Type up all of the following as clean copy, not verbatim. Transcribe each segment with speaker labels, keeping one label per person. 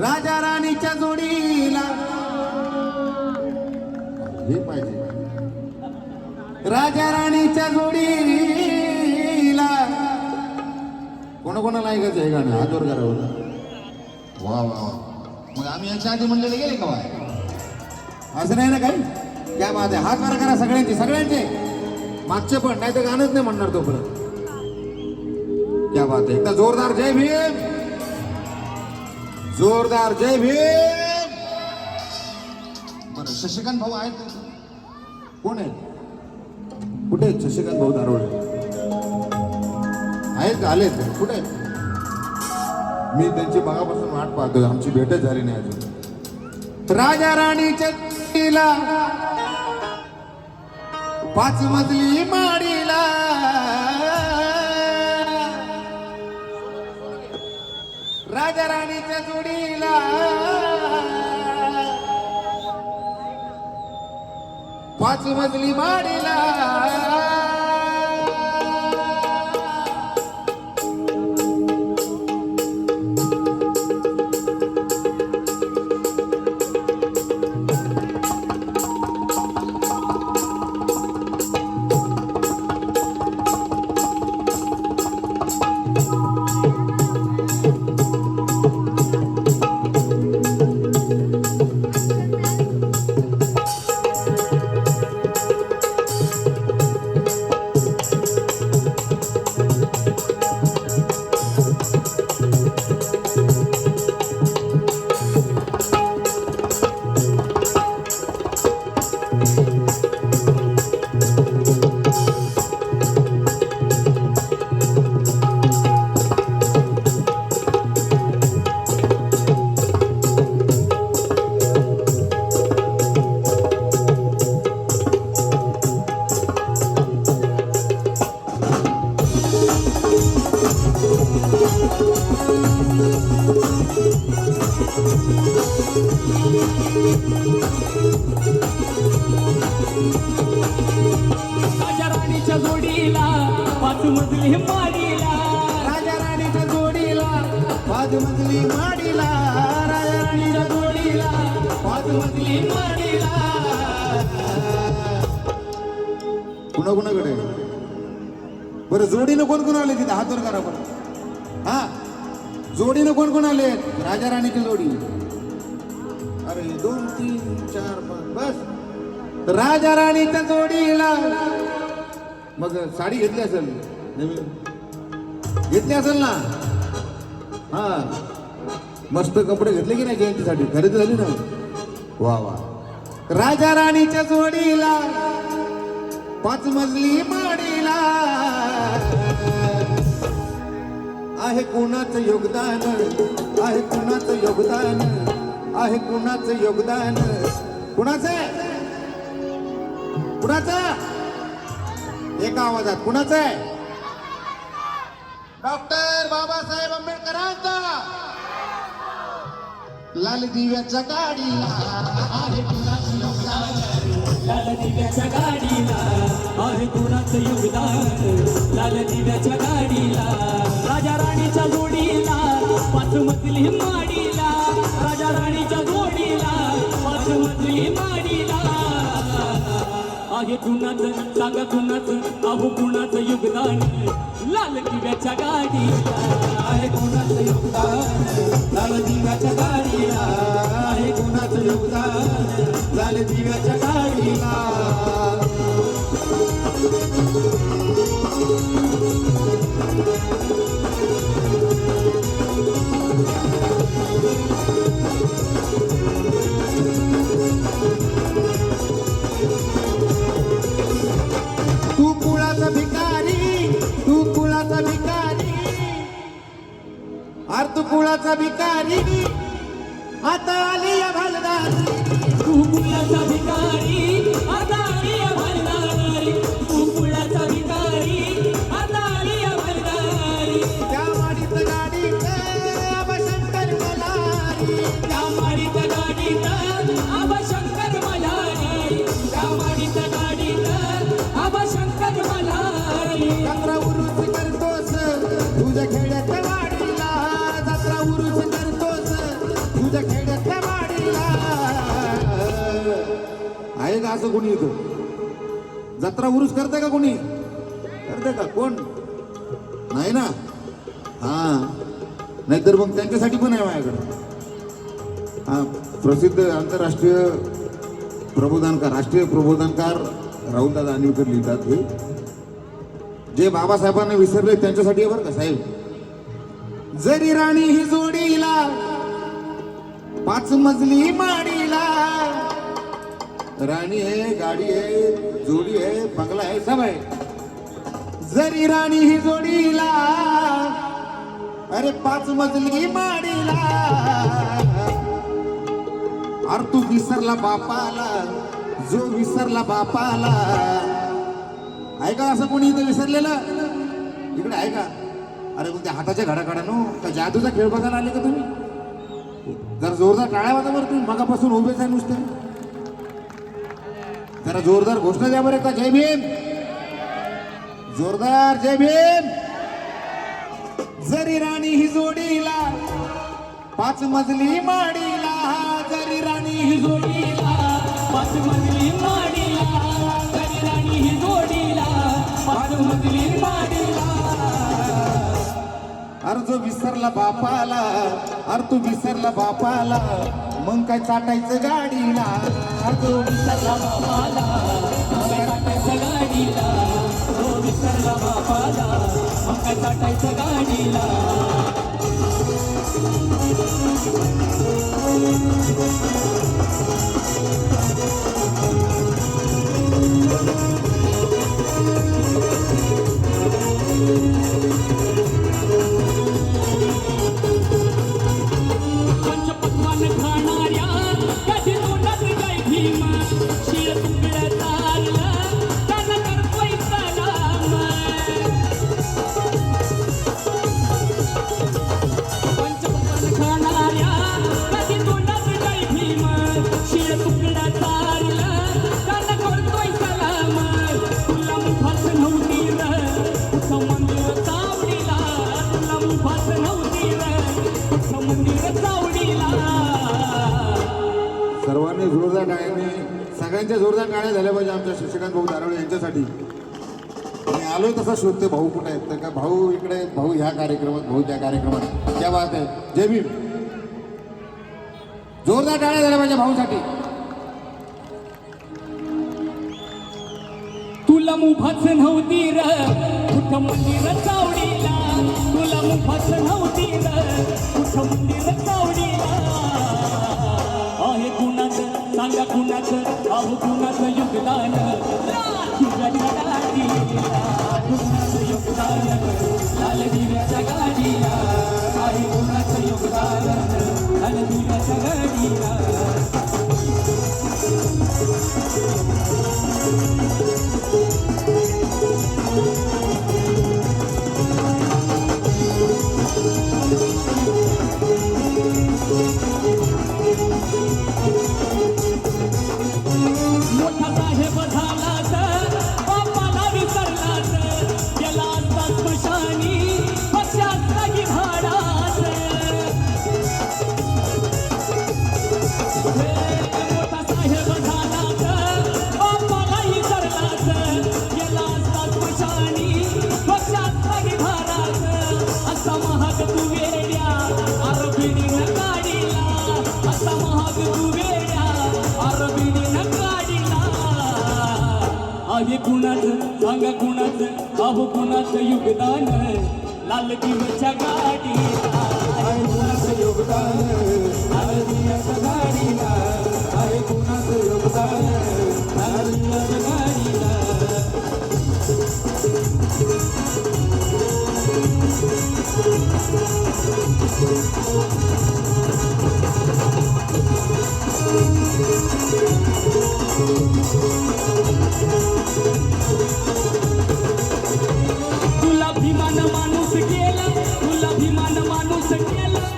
Speaker 1: राजा राणीच्या जोडीला हे पाहिजे राजा राणीच्या जोडीला कोणाकोणाला ऐकायचं हे गाणं हात वर करावं वा वा मग आम्ही याच्या आधी म्हणलेले गेले का असं नाही ना काही क्या बात आहे हात वर करा सगळ्यांचे मागचे पण नाही तर गाणंच नाही म्हणणार तोपर्यंत क्या बात आहे एकदा जोरदार जय भीम जोरदार जय भीम बरं शशिकांत भाऊ आहेत कोण आहेत कुठे आहेत शशिकांत भाऊ दारोडे आहेत का आलेत कुठे आहेत मी त्यांची बघापासून वाट पाहतोय आमची भेटच झाली नाही अजून राजा राणीच्या तिला 5 मजली माडीला राजा राणीच्या जोडीला 5 मजली माडीला
Speaker 2: राजा राणीच्या जोडीला 5 मजली माडीला
Speaker 1: राजा राणीच्या जोडीला 5 मजली माडीला राजा राणीच्या जोडीला 5 मजली माडीला कुणाकुणाकडे बरं जोडीनं कोण कोण आले तिथे हात वर करा बरं हा जोडीनं कोण कोण आले राजा राणीची जोडी अरे 2 3 4 5 बस राजा राणीच्या जोडीला मग साडी घेतली असेल नवीन घेतली असेल ना हा मस्त कपडे घेतले की नाही जयंतीसाठी खरेदी झाली ना वा वा राजा राणीच्या जोडीला 5 मजली माडीला आहे कुणाचं योगदान आहे कुणाचं योगदान आहे कुणाचं योगदान कुणाचं कुणाचं एका आवाजात कुणाचं आहे डॉक्टर बाबासाहेब आंबेडकरांचा लाल दिव्याच्या गाडीला आहे कुणाचं योगदान
Speaker 2: लाल दिव्याच्या गाडीला आहे कुणाचं योगदान लाल दिव्याच्या गाडीला राजा राणीच्या जोडीला 5 मजली माडीला राजा राणीच्या जोडीला 5 मजली माडीला आहे कुणाचं सांगा कुणाचं अहो कुणाचं योगदान लाल दिव्याच्या गाडीला
Speaker 1: आहे कुणाचं योगदान लाल दिव्याच्या गाडीला आहे कुणाचं योगदान लाल दिव्याच्या गाडीला तू कुळाचा भिकारी तू कुळाचा भिकारी अर्ध कुळाचा भिकारी आता आली या भलदारी
Speaker 2: तू कुळाचा भिकारी आता आली या भलदारी तू कुळाचा भिकारी आता आली या भलदारी
Speaker 1: त्या वाडीत गाडीत आबा शंकर मल्हारी
Speaker 2: त्या वाडीत गाडीत आबा शंकर मल्हारी त्या वाडीत गाडीत आबा शंकर मल्हारी
Speaker 1: जत्रा उरूस करतोस तुझ्या खेड्याच्या वाडीला जत्रा उरूस करतोस असं कोणी इथं जत्रा उरूस करते का कोणी करते का कोण नाही ना हा नाहीतर मग त्यांच्यासाठी पण आहे माझ्याकडे हा प्रसिद्ध आंतरराष्ट्रीय प्रबोधनकार राष्ट्रीय प्रबोधनकार राहुलदादा अनिलकर लिहितात हे जे बाबासाहेबांना विसरले त्यांच्यासाठी आहे बरं का साहेब जरी राणी ही जोडीला 5 मजली माडीला राणी आहे गाडी आहे जोडी आहे बंगला आहे सब आहे जरी राणी ही जोडीला अरे 5 मजली माडीला अरे तू विसरला बापाला जो विसरला बापाला आहे का असं कोणी इथं विसरलेलं इकडे आहे का अरे मग त्या हाताच्या घडा काढा नो का जादूचा खेळ बघायला आले का तुम्ही जर जोरदार टाळ्या वाजा बरं तुम्ही मगापासून उभेच आहे नुसते जरा जोरदार घोषणा द्या बरं का जय भीम जोरदार जय भीम जरी राणी ही जोडीला 5 मजली माडीला जरी राणी ही
Speaker 2: जोडीला 5 मजली माडीला जरी राणी ही जोडीला 5 मजली माडीला
Speaker 1: अरे जो विसरला बापाला अरे तू विसरला बापाला मग काय चाटायचं गाडीला
Speaker 2: तो विसरला बापाला मग काय टाकायचं गाडीला तो विसरला बापाला मग काय टाकायचं गाडीला पंचपक्वान खाणाऱ्या कधी तोंडात काय भीम शिळ तुकडं चाललं त्यानं करतोय सलाम पंचपक्वान खाणाऱ्या कधी तोंडात काय भीम शिळ तुकडं चाललं त्यानं करतोय सलाम तुला मुखात नव्हती र कुठं मंदिर चावडीला तुला मुखात नव्हती र कुठं मंदिर चावडीला
Speaker 1: सर्वांनी जोरदार टाळ्याने सगळ्यांच्या जोरदार टाळ्या झाल्या पाहिजे आमच्या शशिकांत भाऊ दारोळे यांच्यासाठी मी आलोय तसा शोधते भाऊ कुठे आहेत तर का भाऊ इकडे आहेत, भाऊ ह्या कार्यक्रमात भाऊ त्या कार्यक्रमात क्या बात आहे जय भीम जोरदार टाळ्या झाल्या पाहिजे भाऊसाठी
Speaker 2: तुला मुभाच नव्हती र कुठं मंदिर चावडीला तुला मुभाच नव्हती र कुठं मंदिर चावडीला आहे कुणाचं सांगा कुणाचं अहो कुणाचं योगदान तुझ्या गाडीला कुणाचं योगदान लाल दिव्याच्या गाडीला आहे कुणाचं योगदान लाल दिव्याच्या गाडीला मोठा साहेब झाला तर बापाला विसरला तर गेला असता स्मशानी पक्षात लागी भाडात मोठा साहेब झाला तर बापाला विसरला तर गेला असता स्मशानी पक्षात लागी भाडात असा महाग तू वेड्या अरबिणीनं काढीला असा महाग तू वेड्या अरबिणीनं काढीला आहे कुणाचं सांगा कुणाचं अहो कुणाचं योगदान लाल दिव्याच्या गाडीला आहे कुणाचं योगदान लाल दिव्याच्या गाडीला आहे कुणाचं योगदान लाल दिव्याच्या गाडीला तुला भिमान माणूस केला तुला भिमान माणूस केला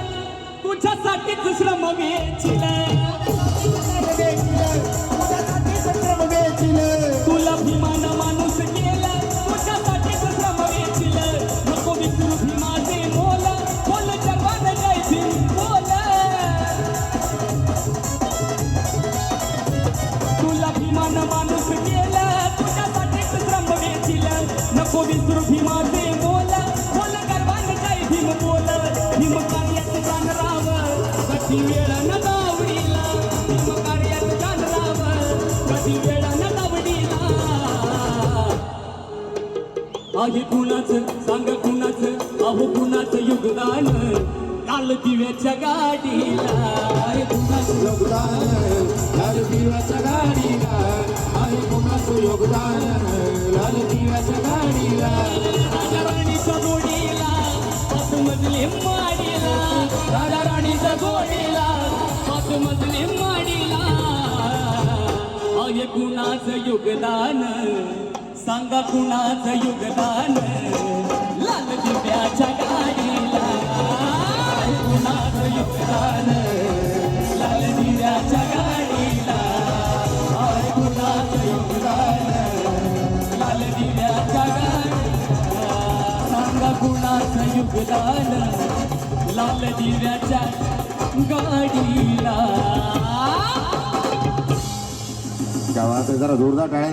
Speaker 2: तुझ्यासाठीच श्रम वेचिलं तुला भिमान माणूस केला तुझ्यासाठीच श्रम वेचिलं नको विसरू भीमाचे मोल बोल जगात जय भीम बोल तुला भिमान आहे कुणाचं सांग कुणाचं अहो कुणाचं योगदान लाल दिव्याच्या गाडीला आहे कुणाचं
Speaker 1: योगदान लाल दिव्याच्या गाडीला आहे कोणाचं योगदान लाल दिव्याच्या गाडीला
Speaker 2: राजा राणीच्या जोडीला पाच मजली माडीला राजा राणीच्या जोडीला पाच मजली माडीला आहे कुणाचं योगदान सांगा कुणाचं योगदान लाल दिव्याच्या गाडीला आहे कुणाचं योगदान लाल दिव्याच्या गाडीला आहे कुणाचं योगदान लाल दिव्याच्या गाडीला सांगा कुणाचं योगदान लाल दिव्याच्या गाडीला
Speaker 1: गावात जरा जोरदार टाळ्या